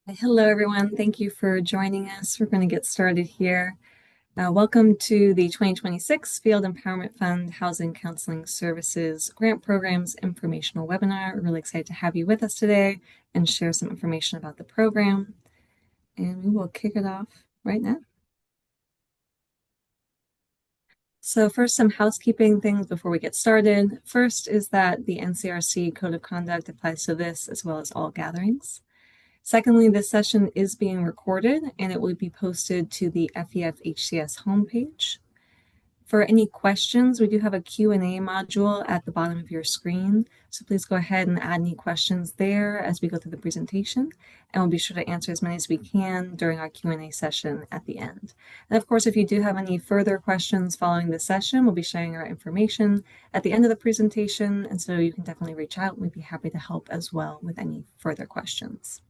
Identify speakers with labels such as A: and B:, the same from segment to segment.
A: Hello, everyone. Thank you for joining us. We're going to get started here. Welcome to the 2026 Field Empowerment Fund Housing Counseling Services Grant Programs Informational Webinar. We're really excited to have you with us today and share some information about the program. And we will kick it off right now. So first, some housekeeping things before we get started. First is that the NCRC Code of Conduct applies to this as well as all gatherings. Secondly, this session is being recorded and it will be posted to the FEF HCS homepage. For any questions, we do have a Q&A module at the bottom of your screen. So please go ahead and add any questions there as we go through the presentation, and we'll be sure to answer as many as we can during our Q&A session at the end. And of course, if you do have any further questions following this session, we'll be sharing our information at the end of the presentation, and so you can definitely reach out. We'd be happy to help as well with any further questions.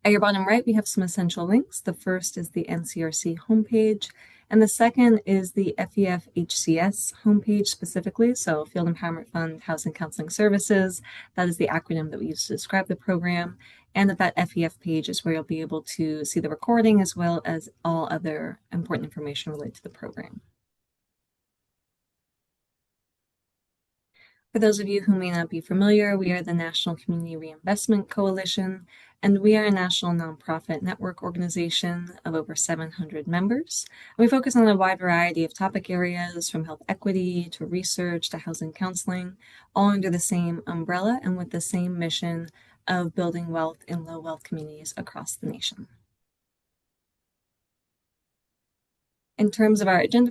A: At your bottom right, we have some essential links. The first is the NCRC homepage, and the second is the FEF HCS homepage specifically, so Field Empowerment Fund Housing Counseling Services. That is the acronym that we use to describe the program. And that FEF page is where you'll be able to see the recording as well as all other important information related to the program. For those of you who may not be familiar, we are the National Community Reinvestment Coalition, and we are a national nonprofit network organization of over 700 members. And we focus on a wide variety of topic areas, from health equity to research to housing counseling, all under the same umbrella and with the same mission of building wealth in low wealth communities across the nation. In terms of our agenda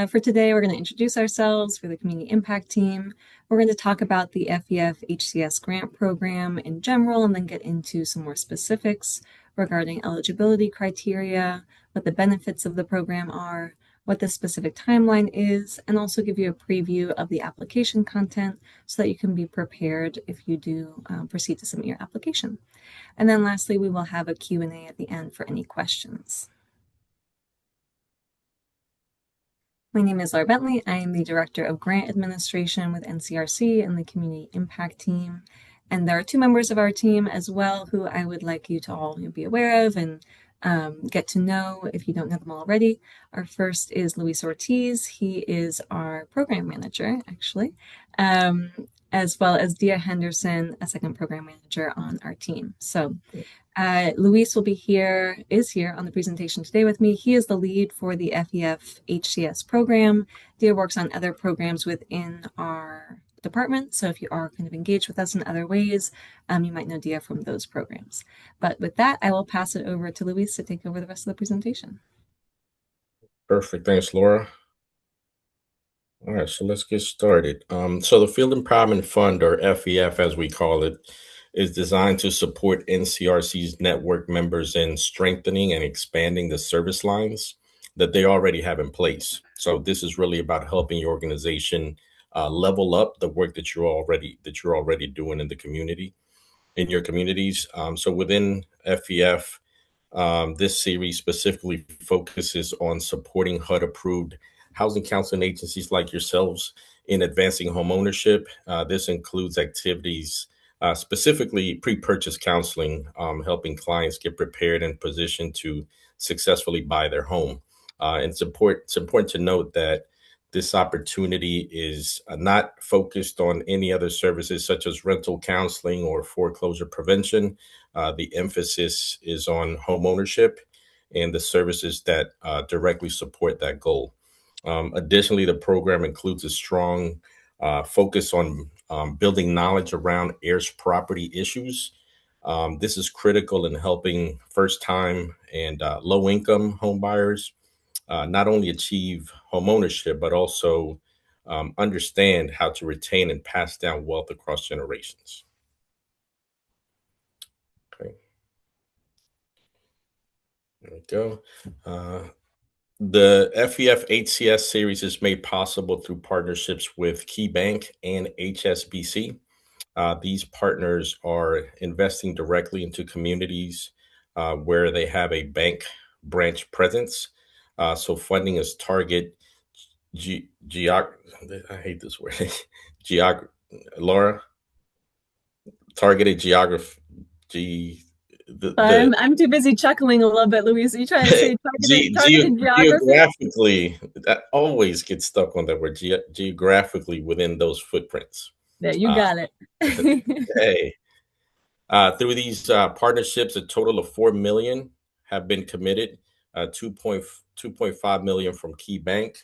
A: for today, we're going to introduce ourselves for the community impact team. We're going to talk about the FEF HCS grant program in general, and then get into some more specifics regarding eligibility criteria, what the benefits of the program are, what the specific timeline is, and also give you a preview of the application content so that you can be prepared if you do proceed to submit your application. And then lastly, we will have a Q&A at the end for any questions. My name is Laura Bentley. I am the Director of Grant Administration with NCRC and the Community Impact Team. And there are two members of our team as well who I would like you to all be aware of and get to know if you don't know them already. Our first is Luis Ortiz. He is our program manager, actually, as well as Dia Henderson, a second program manager on our team. So Luis is here on the presentation today with me. He is the lead for the FEF HCS program. Dia works on other programs within our department. So if you are kind of engaged with us in other ways, you might know Dia from those programs. But with that, I will pass it over to Luis to take over the rest of the presentation.
B: Perfect. Thanks, Laura. All right, so let's get started. So the Field Empowerment Fund, or FEF as we call it, is designed to support NCRC's network members in strengthening and expanding the service lines that they already have in place. So this is really about helping your organization level up the work that you're already doing in the community, in your communities. So within FEF, this series specifically focuses on supporting HUD-approved housing counseling agencies like yourselves in advancing homeownership. This includes activities, specifically pre-purchase counseling, helping clients get prepared and positioned to successfully buy their home. And it's important to note that this opportunity is not focused on any other services such as rental counseling or foreclosure prevention. The emphasis is on homeownership and the services that directly support that goal. Additionally, the program includes a strong focus on building knowledge around heirs property issues. This is critical in helping first-time and low-income home buyers not only achieve homeownership, but also understand how to retain and pass down wealth across generations. Okay. There we go. The FEF HCS series is made possible through partnerships with KeyBank and HSBC. These partners are investing directly into communities where they have a bank branch presence. So funding is I hate this word, Laura, targeted
A: I'm too busy chuckling a little bit, Louise. Are you trying to say targeted geography?
B: Geographically, that always gets stuck on that word geographically within those footprints.
A: Yeah, you
B: Uh,
A: got it.
B: hey, through these partnerships, a total of 4 million have been committed. 2.5 million from Key Bank,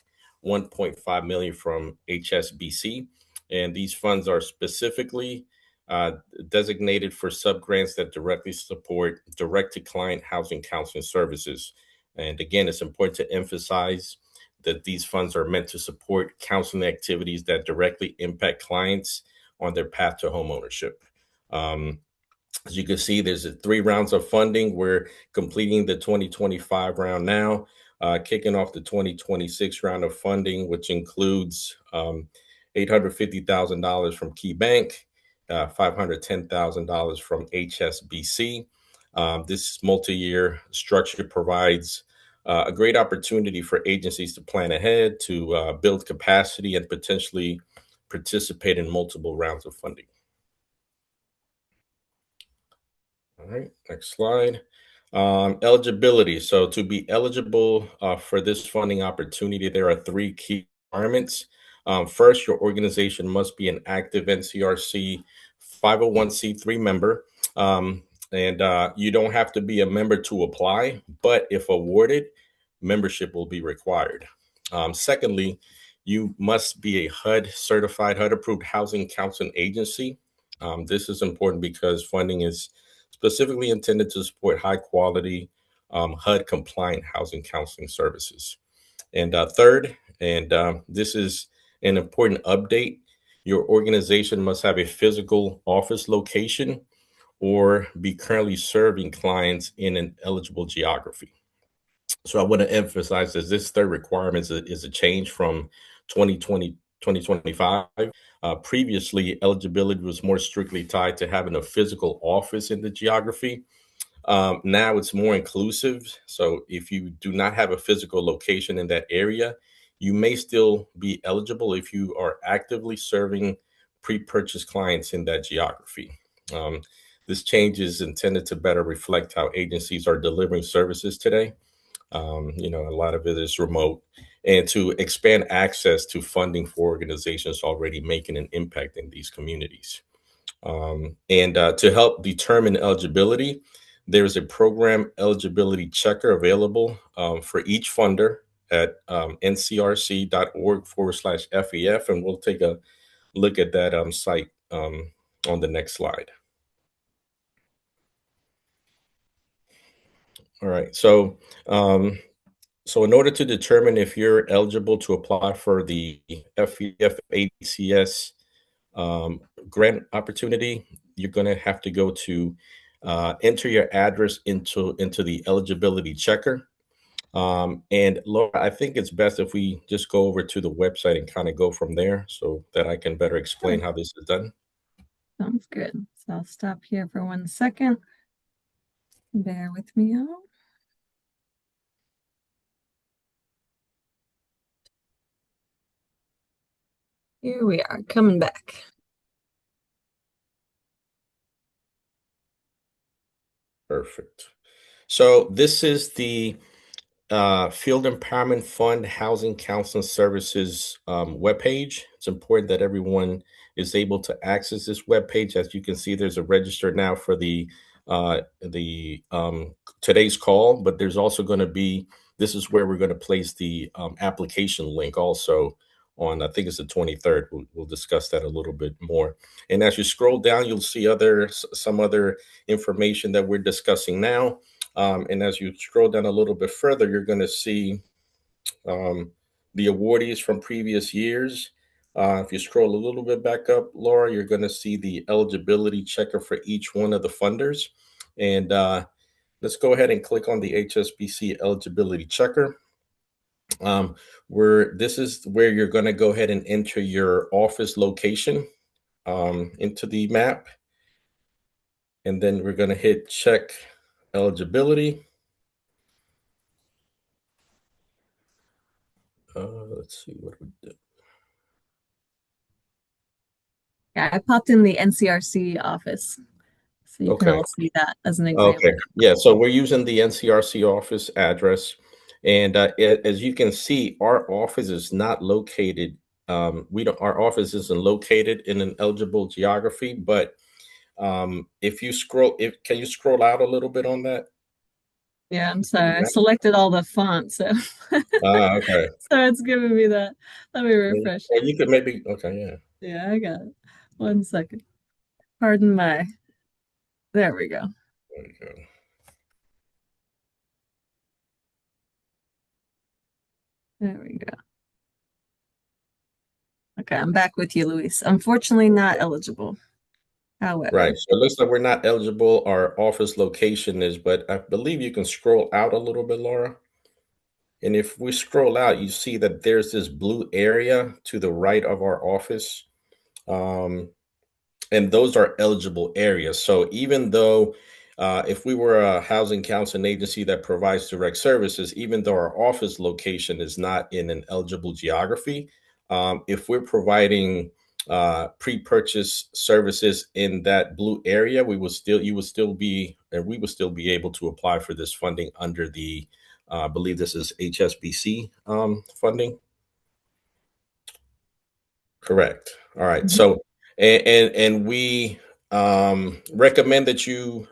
B: 1.5 million from HSBC, and these funds are specifically uh, designated for subgrants that directly support direct-to-client housing counseling services. And again, it's important to emphasize that these funds are meant to support counseling activities that directly impact clients on their path to homeownership. Um, as you can see, there's 3 rounds of funding. We're completing the 2025 round now, kicking off the 2026 round of funding, which includes $850,000 from Key Bank, $510,000 from HSBC. This multi-year structure provides a great opportunity for agencies to plan ahead, to build capacity, and potentially participate in multiple rounds of funding. All right, next slide. Eligibility. So to be eligible for this funding opportunity, there are 3 key requirements. First, your organization must be an active NCRC 501c3 member. And you don't have to be a member to apply, but if awarded, membership will be required. Secondly, you must be a HUD certified, HUD approved housing counseling agency. This is important because funding is specifically intended to support high quality HUD compliant housing counseling services. And third, and this is an important update, your organization must have a physical office location or be currently serving clients in an eligible geography. So I want to emphasize that this third requirement is a change from 2020, 2025. Previously, eligibility was more strictly tied to having a physical office in the geography. Now it's more inclusive. So if you do not have a physical location in that area, you may still be eligible if you are actively serving pre-purchase clients in that geography. Um, this change is intended to better reflect how agencies are delivering services today. A lot of it is remote, and to expand access to funding for organizations already making an impact in these communities. And to help determine eligibility, there's a program eligibility checker available for each funder at ncrc.org/FEF. And we'll take a look at that site on the next slide. All right. So in order to determine if you're eligible to apply for the FEF ADCS grant opportunity, you're going to have to go to enter your address into the eligibility checker. And Laura, I think it's best if we just go over to the website and kind of go from there so that I can better explain how this is done.
A: Sounds good. So I'll stop here for 1 second. Bear with me out. Here we are, coming back.
B: Perfect. So this is the Field Empowerment Fund Housing Counseling Services webpage. It's important that everyone is able to access this webpage. As you can see, there's a register now for the today's call, but there's also going to be, this is where we're going to place the application link also on, I think it's the 23rd. We'll discuss that a little bit more. And as you scroll down, you'll see some other information that we're discussing now. And as you scroll down a little bit further, you're going to see the awardees from previous years. If you scroll a little bit back up, Laura, you're going to see the eligibility checker for each one of the funders. And let's go ahead and click on the HSBC eligibility checker. This is where you're going to go ahead and enter your office location into the map. And then we're going to hit check eligibility. Let's see what we did.
A: Yeah, I popped in the NCRC office. So you can
B: Okay.
A: all see that as an
B: Okay.
A: example.
B: Yeah. So we're using the NCRC office address, and as you can see, our office is not located. We don't. Our office isn't located in an eligible geography, but if you scroll, if can you scroll out a little bit on that?
A: Yeah, I'm sorry. I selected all the fonts, so
B: Okay.
A: so it's giving me that. Let me
B: Well,
A: refresh.
B: you could maybe. Okay. Yeah.
A: Yeah, I got it. 1 second. Pardon my. There we go.
B: There you go.
A: There we go. Okay, I'm back with you, Luis. Unfortunately, not eligible.
B: Right.
A: However,
B: So it looks like we're not eligible. Our office location is, but I believe you can scroll out a little bit, Laura. And if we scroll out, you see that there's this blue area to the right of our office. Um, and those are eligible areas. So even though if we were a housing counseling agency that provides direct services, even though our office location is not in an eligible geography, if we're providing pre-purchase services in that blue area, you would still be, and we would still be able to apply for this funding under the, I believe this is HSBC funding. Correct. All right.
A: mhm,
B: So, and we recommend that you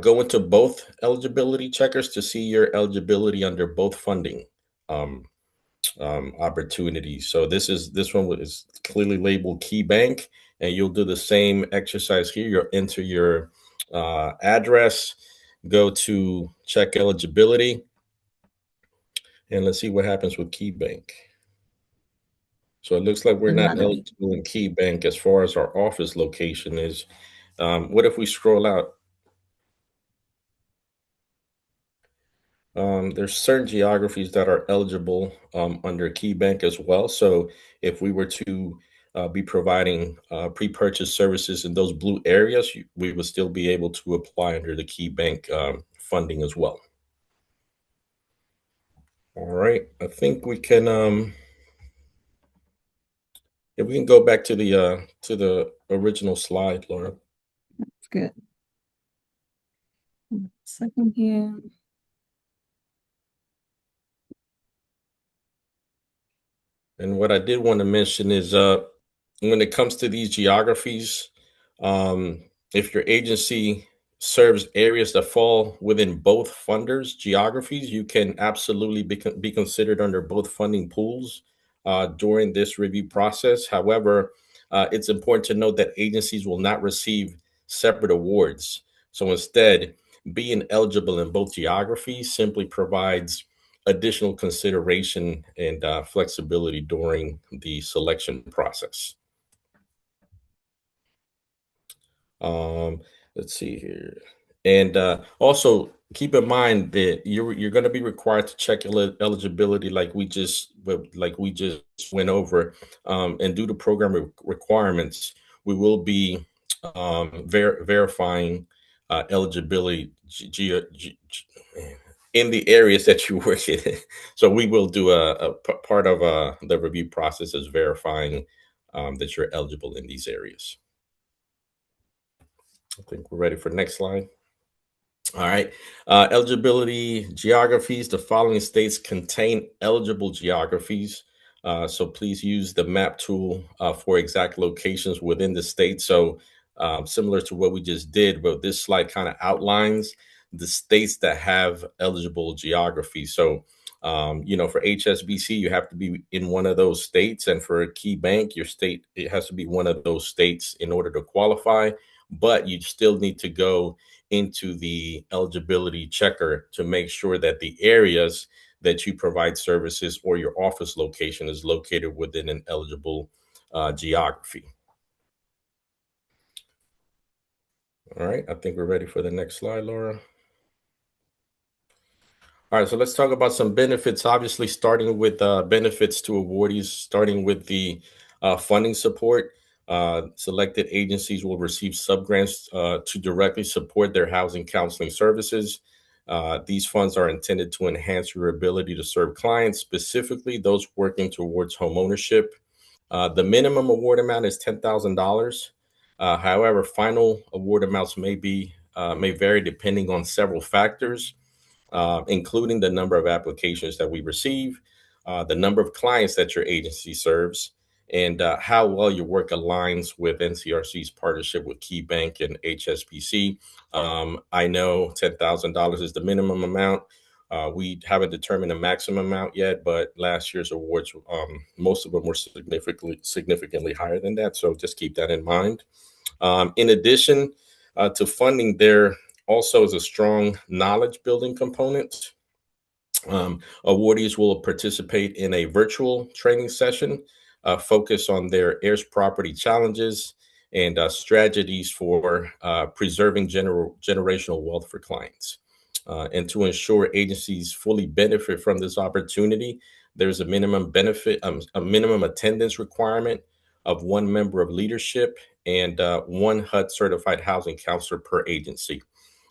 B: go into both eligibility checkers to see your eligibility under both funding um, opportunities. So this one is clearly labeled Key Bank, and you'll do the same exercise here. You'll enter your address, go to check eligibility, and let's see what happens with Key Bank. So it looks like we're
A: and
B: not
A: none of
B: eligible in Key Bank as far as our office location is. What if we scroll out? There's certain geographies that are eligible under Key Bank as well. So if we were to be providing pre-purchase services in those blue areas, we would still be able to apply under the Key Bank funding as well. All right, I think we can. If we can go back to the original slide, Laura.
A: it's good. 1 second here.
B: And what I did want to mention is when it comes to these geographies, um, if your agency serves areas that fall within both funders' geographies, you can absolutely be considered under both funding pools during this review process. However, it's important to note that agencies will not receive separate awards. So instead, being eligible in both geographies simply provides additional consideration and flexibility during the selection process. Um, let's see here, and also keep in mind that you're going to be required to check eligibility, like we just went over, and due to program requirements, we will be verifying eligibility in the areas that you work in. So we will do part of the review process is verifying that you're eligible in these areas. I think we're ready for the next slide. All right. Eligibility geographies. The following states contain eligible geographies. So please use the map tool for exact locations within the state. So similar to what we just did, but this slide kind of outlines the states that have eligible geography. So, for HSBC, you have to be in one of those states. And for a key bank, your state, it has to be one of those states in order to qualify. But you still need to go into the eligibility checker to make sure that the areas that you provide services or your office location is located within an eligible geography. All right, I think we're ready for the next slide, Laura. All right, so let's talk about some benefits. Obviously, starting with benefits to awardees, starting with the funding support. Selected agencies will receive subgrants to directly support their housing counseling services. These funds are intended to enhance your ability to serve clients, specifically those working towards homeownership. The minimum award amount is $10,000. However, final award amounts may be may vary depending on several factors, including the number of applications that we receive, the number of clients that your agency serves, and how well your work aligns with NCRC's partnership with KeyBank and HSBC. I know $10,000 is the minimum amount. We haven't determined a maximum amount yet, but last year's awards, most of them were significantly higher than that. So just keep that in mind. In addition to funding, there also is a strong knowledge building component. Awardees will participate in a virtual training session, focus on their heirs property challenges and strategies for preserving generational wealth for clients. And to ensure agencies fully benefit from this opportunity, there's a a minimum attendance requirement of one member of leadership and one HUD certified housing counselor per agency.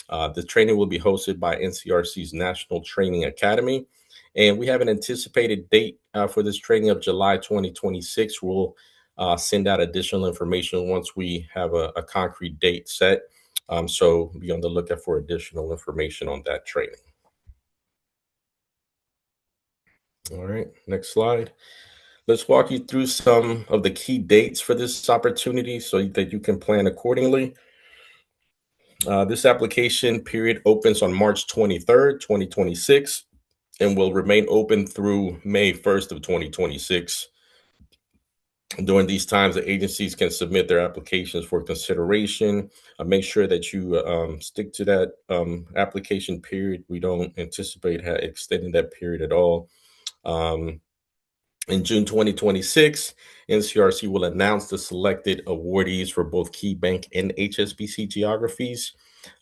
B: The training will be hosted by NCRC's National Training Academy. And we have an anticipated date for this training of July 2026. We'll send out additional information once we have a concrete date set. So be on the lookout for additional information on that training. All right, next slide. Let's walk you through some of the key dates for this opportunity so that you can plan accordingly. This application period opens on March 23rd, 2026, and will remain open through May 1st of 2026. During these times, the agencies can submit their applications for consideration. Make sure that you stick to that application period. We don't anticipate extending that period at all. In June 2026, NCRC will announce the selected awardees for both KeyBank and HSBC geographies.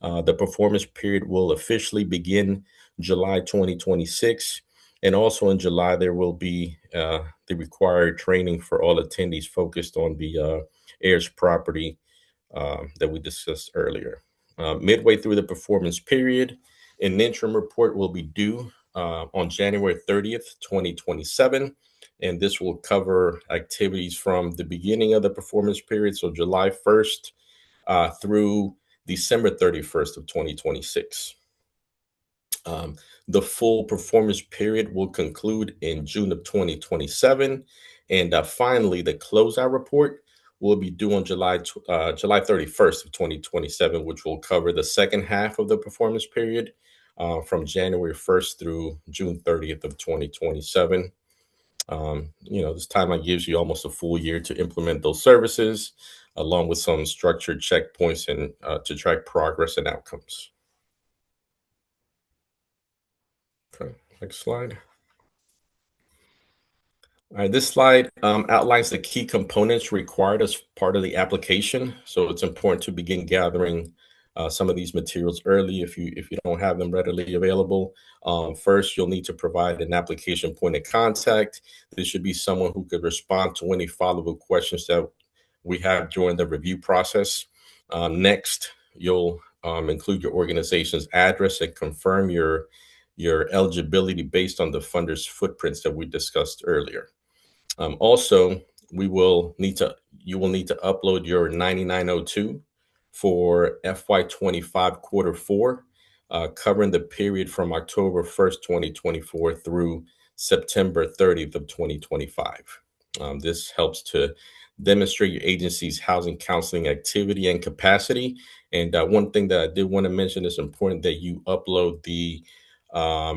B: The performance period will officially begin July 2026. And also in July, there will be the required training for all attendees focused on the heirs property that we discussed earlier. Midway through the performance period, an interim report will be due on January 30th, 2027. And this will cover activities from the beginning of the performance period, so July 1st through December 31st of 2026. The full performance period will conclude in June of 2027. And finally, the closeout report will be due on July 31st of 2027, which will cover the second half of the performance period from January 1st through June 30th of 2027. This timeline gives you almost a full year to implement those services, along with some structured checkpoints and to track progress and outcomes. Okay, next slide. All right, this slide outlines the key components required as part of the application. So it's important to begin gathering some of these materials early if you don't have them readily available. First, you'll need to provide an application point of contact. This should be someone who could respond to any follow-up questions that we have during the review process. Next, you'll include your organization's address and confirm your eligibility based on the funder's footprints that we discussed earlier. Also, you will need to upload your 9902 for FY25 quarter four, covering the period from October 1st, 2024 through September 30th of 2025. This helps to demonstrate your agency's housing counseling activity and capacity. And one thing that I did want to mention is important that you upload the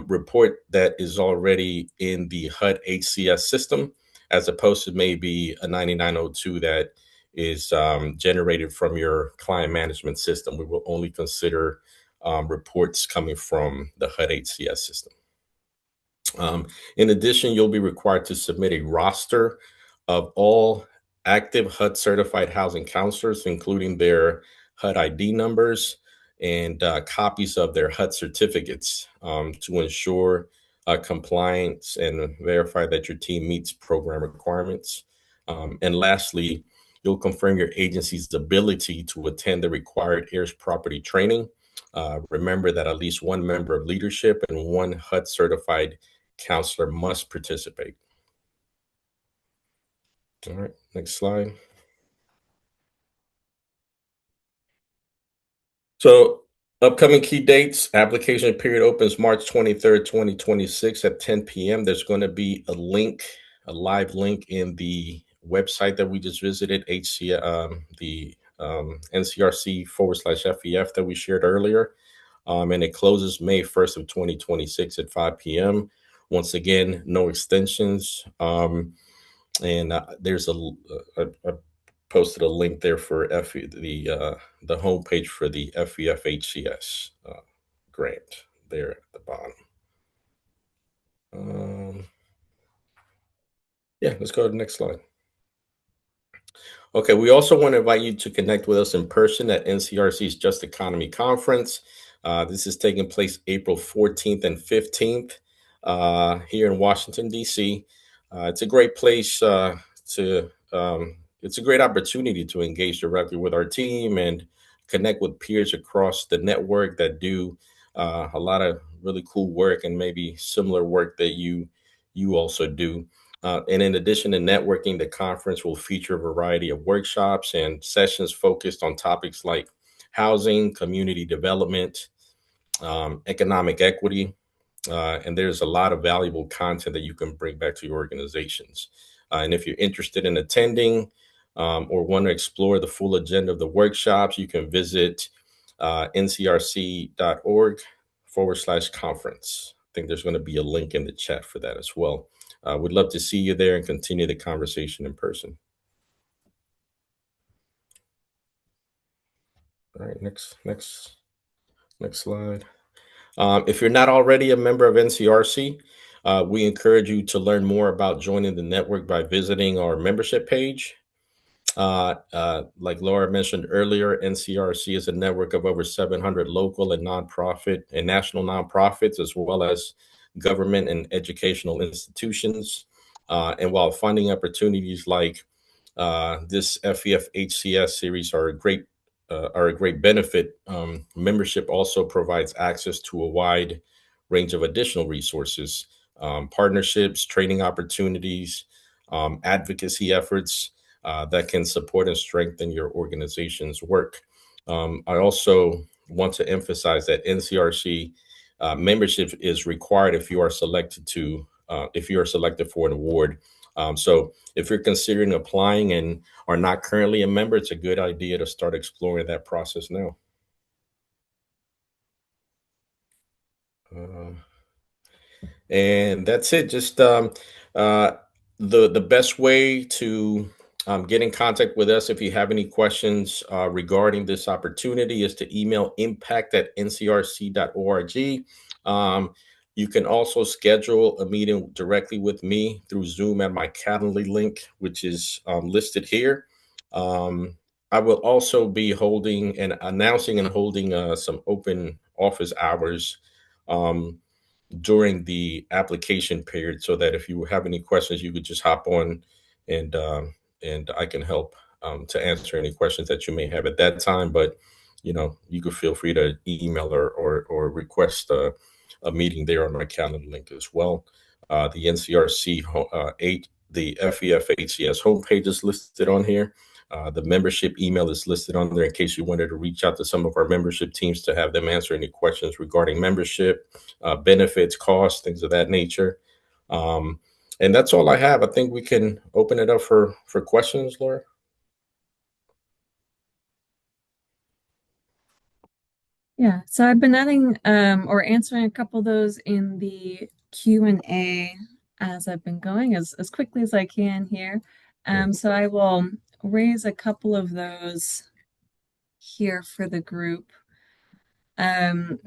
B: report that is already in the HUD HCS system, as opposed to maybe a 9902 that is generated from your client management system. We will only consider reports coming from the HUD HCS system. In addition, you'll be required to submit a roster of all active HUD certified housing counselors, including their HUD ID numbers and copies of their HUD certificates to ensure compliance and verify that your team meets program requirements. And lastly, you'll confirm your agency's ability to attend the required heirs property training. Remember that at least one member of leadership and one HUD certified counselor must participate. All right, next slide. So Upcoming key dates, application period opens March 23rd, 2026 at 10 p.m. There's going to be a link, a live link in the website that we just visited, the NCRC/FEF that we shared earlier. And it closes May 1st of 2026 at 5 p.m. Once again, no extensions. And there's I posted a link there for the homepage for the FEFHCS grant there at the bottom. Yeah, let's go to the next slide. Okay, we also want to invite you to connect with us in person at NCRC's Just Economy Conference. This is taking place April 14th and 15th here in Washington, D.C. It's a great place it's a great opportunity to engage directly with our team and connect with peers across the network that do a lot of really cool work and maybe similar work that you also do. And in addition to networking, the conference will feature a variety of workshops and sessions focused on topics like housing, community development, economic equity, and there's a lot of valuable content that you can bring back to your organizations. And if you're interested in attending or want to explore the full agenda of the workshops, you can visit ncrc.org/conference. I think there's going to be a link in the chat for that as well. We'd love to see you there and continue the conversation in person. All right, next slide. If you're not already a member of NCRC, we encourage you to learn more about joining the network by visiting our membership page. Like Laura mentioned earlier, NCRC is a network of over 700 local and nonprofit and national nonprofits, as well as government and educational institutions. And while funding opportunities like this FEF HCS series are a great benefit, membership also provides access to a wide range of additional resources, partnerships, training opportunities, advocacy efforts that can support and strengthen your organization's work. I also want to emphasize that NCRC membership is required if you are selected for an award. So if you're considering applying and are not currently a member, it's a good idea to start exploring that process now. And that's it. Just the best way to get in contact with us if you have any questions regarding this opportunity is to email impact@ncrc.org. You can also schedule a meeting directly with me through Zoom at my Calendly link, which is listed here. I will also be announcing and holding some open office hours during the application period, so that if you have any questions, you could just hop on and I can help to answer any questions that you may have at that time. But you could feel free to email or request a meeting there on my calendar link as well. The NCRC the FEFHCS homepage is listed on here. The membership email is listed on there in case you wanted to reach out to some of our membership teams to have them answer any questions regarding membership, benefits, costs, things of that nature. And that's all I have. I think we can open it up for questions, Laura.
A: Yeah, so I've been adding or answering a couple of those in the Q&A as I've been going as quickly as I can here. So I will raise a couple of those here for the group.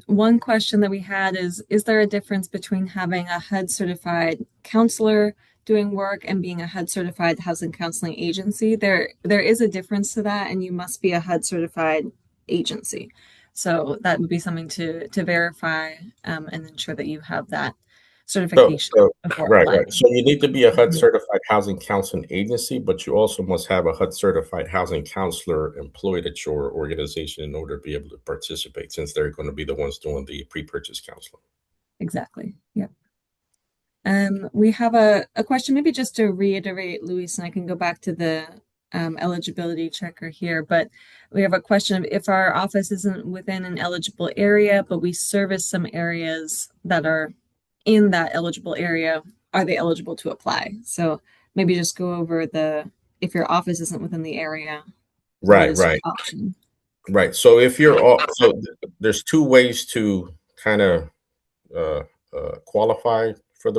A: One question that we had is there a difference between having a HUD certified counselor doing work and being a HUD certified housing counseling agency? There is a difference to that, and you must be a HUD certified agency. So that would be something to verify and ensure that you have that certification before applying.
B: Right. So you need to be a HUD certified housing counseling agency, but you also must have a HUD certified housing counselor employed at your organization in order to be able to participate, since they're going to be the ones doing the pre-purchase counseling.
A: Exactly. Yep. We have a question, maybe just to reiterate, Luis, and I can go back to the eligibility checker here, but we have a question of if our office isn't within an eligible area, but we service some areas that are in that eligible area, are they eligible to apply? So maybe just go over the if your office isn't within the area, what
B: Right,
A: is your
B: right,
A: option?
B: right. So if you're all, so there's two ways to kind of uh, qualify for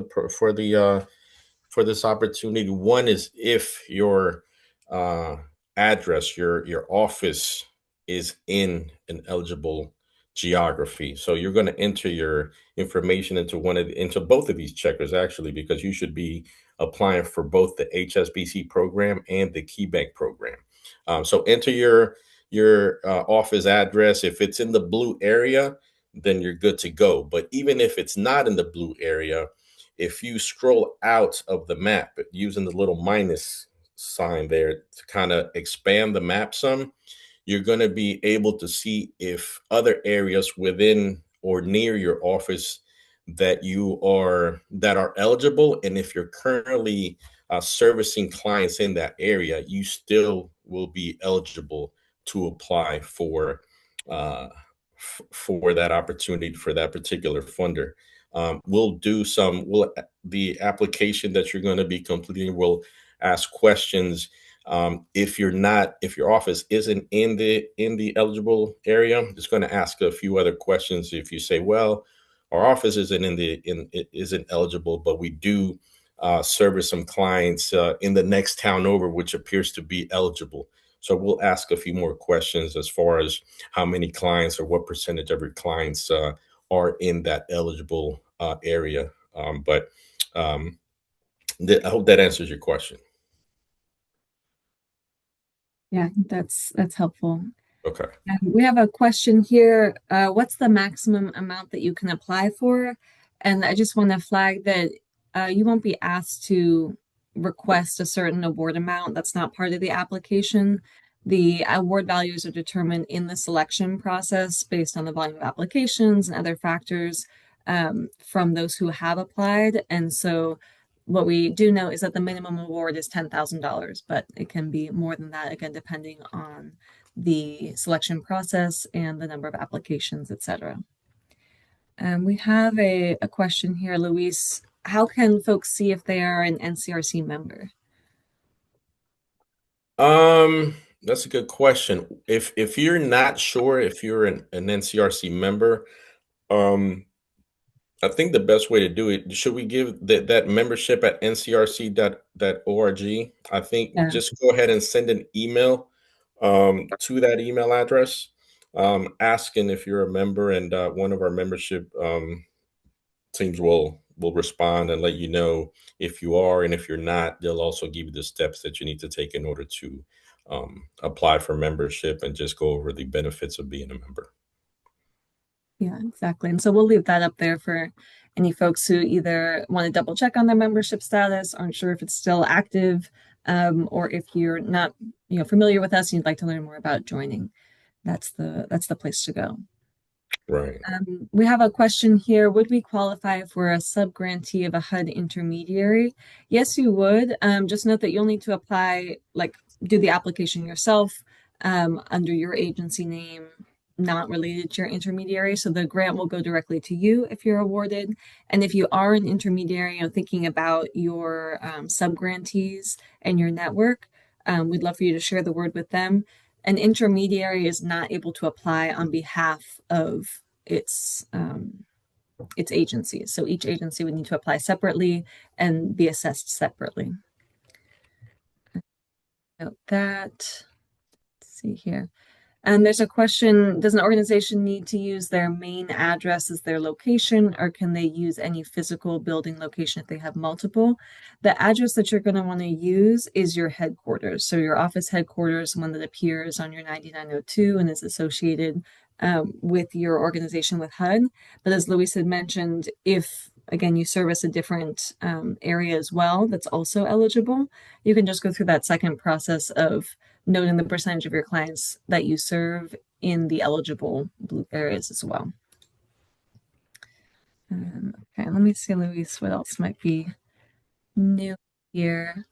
B: for this opportunity. One is if your uh, address, your office is in an eligible geography. So you're going to enter your information into into both of these checkers actually, because you should be applying for both the HSBC program and the Key Bank program. So enter your office address. If it's in the blue area, then you're good to go. But even if it's not in the blue area, if you scroll out of the map using the little minus sign there to kind of expand the map some, you're going to be able to see if other areas within or near your office that are eligible, and if you're currently servicing clients in that area, you still will be eligible to apply uh, for that opportunity for that particular funder. We'll do some. We'll The application that you're going to be completing will ask questions. If if your office isn't in the eligible area, it's going to ask a few other questions. If you say, well, our office isn't it isn't eligible, but we do service some clients in the next town over, which appears to be eligible. So we'll ask a few more questions as far as how many clients or what percentage of your clients are in that eligible area. But um, I hope that answers your question.
A: Yeah, that's helpful.
B: Okay.
A: We have a question here. What's the maximum amount that you can apply for? And I just want to flag that you won't be asked to request a certain award amount. That's not part of the application. The award values are determined in the selection process based on the volume of applications and other factors from those who have applied. And so what we do know is that the minimum award is $10,000, but it can be more than that, again, depending on the selection process and the number of applications, etc. We have a question here, Luis. How can folks see if they are an NCRC member?
B: That's a good question. If you're not sure if you're an NCRC member, um, I think the best way to do it, should we give that membership at ncrc.org? I think
A: Yeah,
B: just go ahead and send an email to that email address, asking if you're a member, and one of our membership teams will respond and let you know if you are, and if you're not, they'll also give you the steps that you need to take in order to apply for membership and just go over the benefits of being a member.
A: yeah, exactly. And so we'll leave that up there for any folks who either want to double check on their membership status, aren't sure if it's still active, or if you're not, familiar with us and you'd like to learn more about joining. That's the place to go.
B: Right.
A: We have a question here. Would we qualify for a subgrantee of a HUD intermediary? Yes, you would. Just note that you'll need to apply, like do the application yourself under your agency name, not related to your intermediary. So the grant will go directly to you if you're awarded. And if you are an intermediary, thinking about your subgrantees and your network, we'd love for you to share the word with them. An intermediary is not able to apply on behalf of its agencies. So each agency would need to apply separately and be assessed separately. Note that. Let's see here. And there's a question, does an organization need to use their main address as their location, or can they use any physical building location if they have multiple? The address that you're going to want to use is your headquarters. So your office headquarters, one that appears on your 9902 and is associated with your organization with HUD. But as Luis had mentioned, if again you service a different area as well that's also eligible, you can just go through that second process of noting the percentage of your clients that you serve in the eligible blue areas as well. Okay, let me see, Luis, what else might be new here.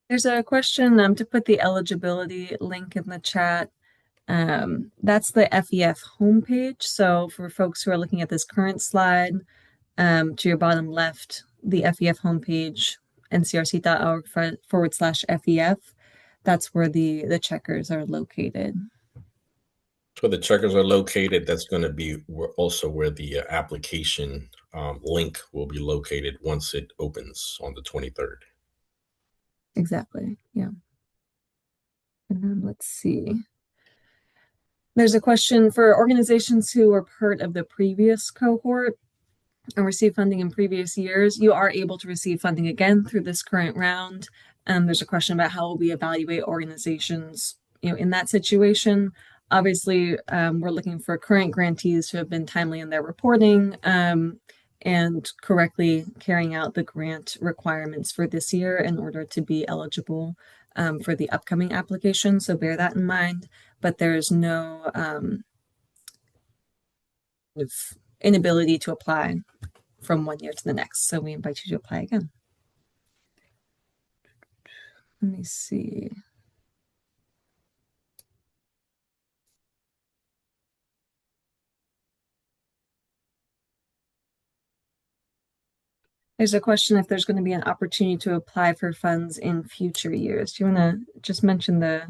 A: There's a question to put the eligibility link in the chat. That's the FEF homepage. So for folks who are looking at this current slide, to your bottom left, the FEF homepage, ncrc.org/FEF. That's where the checkers are located.
B: So the checkers are located. That's going to be also where the application link will be located once it opens on the 23rd.
A: Exactly. Yeah. And then let's see. There's a question for organizations who were part of the previous cohort and received funding in previous years. You are able to receive funding again through this current round. There's a question about how we evaluate organizations, in that situation. Obviously, we're looking for current grantees who have been timely in their reporting and correctly carrying out the grant requirements for this year in order to be eligible for the upcoming application. So bear that in mind. But there's no inability to apply from one year to the next. So we invite you to apply again. Let me see. There's a question if there's going to be an opportunity to apply for funds in future years. Do you want to just mention the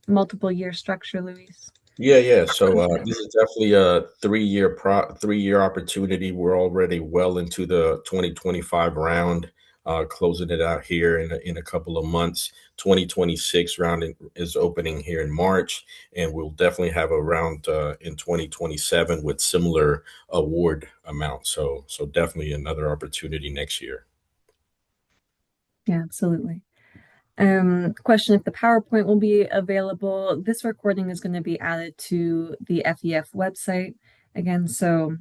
A: multiple year structure, Luis?
B: Yeah. So this is definitely a 3-year opportunity. We're already well into the 2025 round, closing it out here in a couple of months. 2026 round is opening here in March, and we'll definitely have a round in 2027 with similar award amounts. So definitely another opportunity next year.
A: Yeah, absolutely. Question if the PowerPoint will be available. This recording is going to be added to the FEF website again. So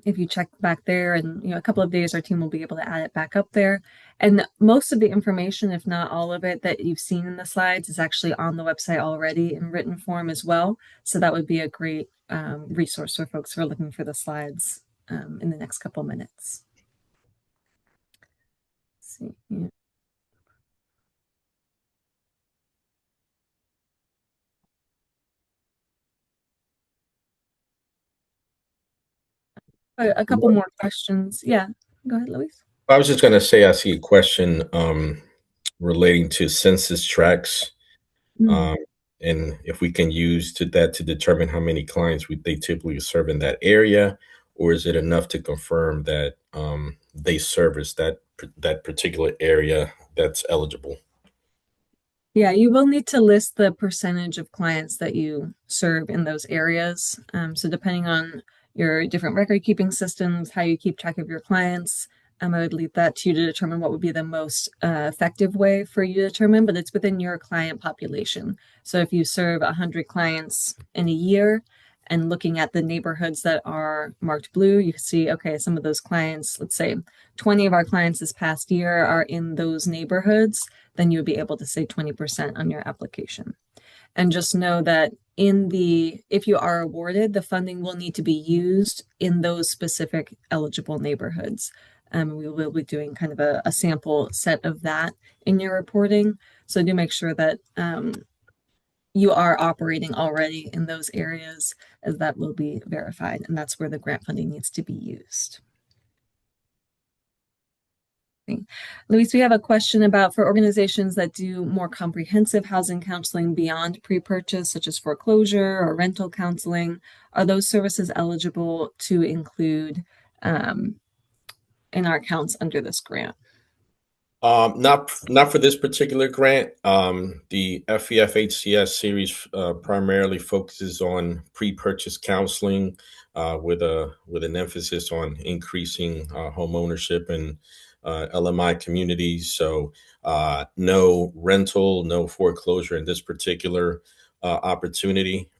A: if you check back there in a couple of days, our team will be able to add it back up there. And most of the information, if not all of it, that you've seen in the slides is actually on the website already in written form as well. So that would be a great resource for folks who are looking for the slides in the next couple minutes. Let's see. Yeah. A couple more questions. Yeah, go ahead, Luis.
B: I was just going to say, I see a question relating to census tracts,
A: Mm.
B: um, and if we can use that to determine how many clients they typically serve in that area, or is it enough to confirm that they service that particular area that's eligible?
A: Yeah, you will need to list the percentage of clients that you serve in those areas. So depending on your different record keeping systems, how you keep track of your clients, I would leave that to you to determine what would be the most effective way for you to determine, but it's within your client population. So if you serve 100 clients in a year and looking at the neighborhoods that are marked blue, you can see, okay, some of those clients, let's say 20 of our clients this past year are in those neighborhoods, then you would be able to say 20% on your application. And just know that if you are awarded, the funding will need to be used in those specific eligible neighborhoods. We will be doing kind of a sample set of that in your reporting. So do make sure that you are operating already in those areas, as that will be verified. And that's where the grant funding needs to be used. Luis, we have a question about for organizations that do more comprehensive housing counseling beyond pre-purchase, such as foreclosure or rental counseling. Are those services eligible to include in our accounts under this grant?
B: Not for this particular grant. The FEFHCS series primarily focuses on pre-purchase counseling with an emphasis on increasing home ownership and LMI communities. So no rental, no foreclosure in this particular opportunity.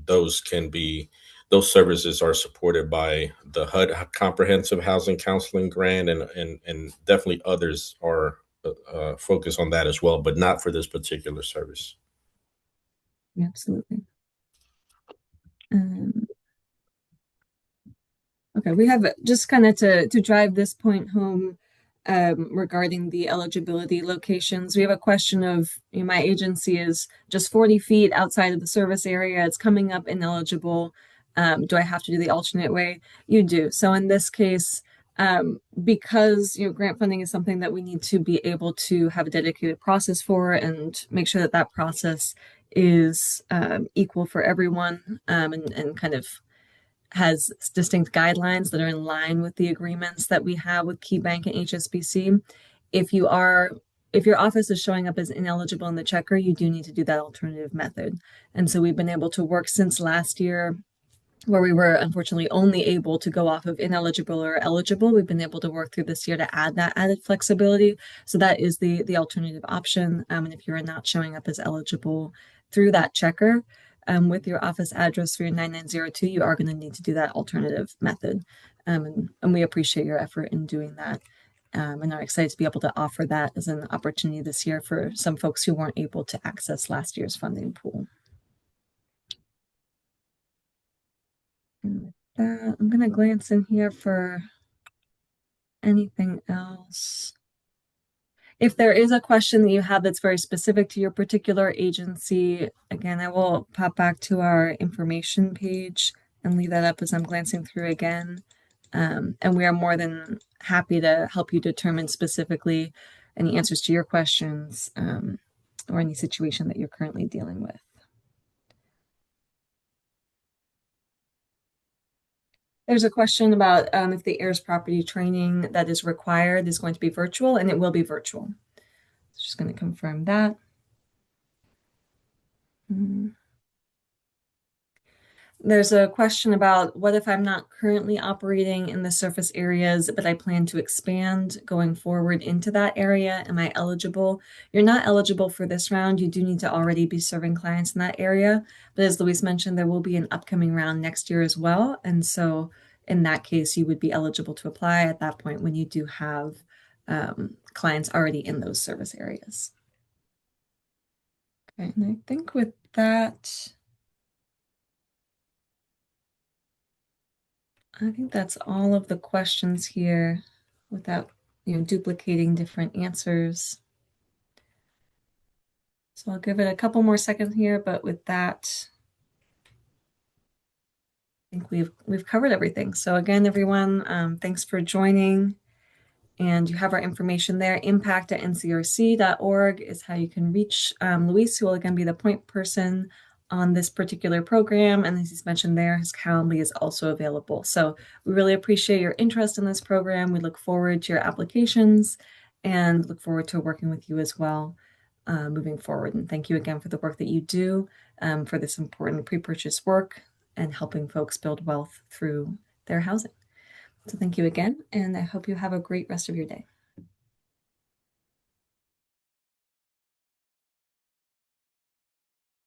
B: Those can be those services are supported by the HUD Comprehensive Housing Counseling Grant, and definitely others are focused on that as well, but not for this particular service.
A: Absolutely. Okay, we have just kind of to drive this point home. regarding the eligibility locations. We have a question of, my agency is just 40 feet outside of the service area. It's coming up ineligible. Do I have to do the alternate way? You do. So in this case, because grant funding is something that we need to be able to have a dedicated process for and make sure that that process is equal for everyone, and kind of has distinct guidelines that are in line with the agreements that we have with KeyBank and HSBC. If you are if your office is showing up as ineligible in the checker, you do need to do that alternative method. And so we've been able to work since last year where we were unfortunately only able to go off of ineligible or eligible. We've been able to work through this year to add that added flexibility. So that is the alternative option. And if you're not showing up as eligible through that checker, with your office address for your 9902, you are going to need to do that alternative method. And we appreciate your effort in doing that. And are excited to be able to offer that as an opportunity this year for some folks who weren't able to access last year's funding pool. And with that, I'm going to glance in here for anything else. If there is a question that you have that's very specific to your particular agency, again, I will pop back to our information page and leave that up as I'm glancing through again. And we are more than happy to help you determine specifically any answers to your questions, or any situation that you're currently dealing with. There's a question about if the heirs property training that is required is going to be virtual, and it will be virtual. Just going to confirm that. There's a question about what if I'm not currently operating in the surface areas, but I plan to expand going forward into that area. Am I eligible? You're not eligible for this round. You do need to already be serving clients in that area. But as Luis mentioned, there will be an upcoming round next year as well. And so in that case, you would be eligible to apply at that point when you do have clients already in those service areas. Okay, and I think with that, I think that's all of the questions here without, duplicating different answers. So I'll give it a couple more seconds here, but with that, I think we've covered everything. So again, everyone, thanks for joining. And you have our information there. impact@ncrc.org is how you can reach Luis, who will again be the point person on this particular program. And as he's mentioned there, his Calendly is also available. So we really appreciate your interest in this program. We look forward to your applications and look forward to working with you as well moving forward. And thank you again for the work that you do for this important pre-purchase work and helping folks build wealth through their housing. So thank you again, and I hope you have a great rest of your day.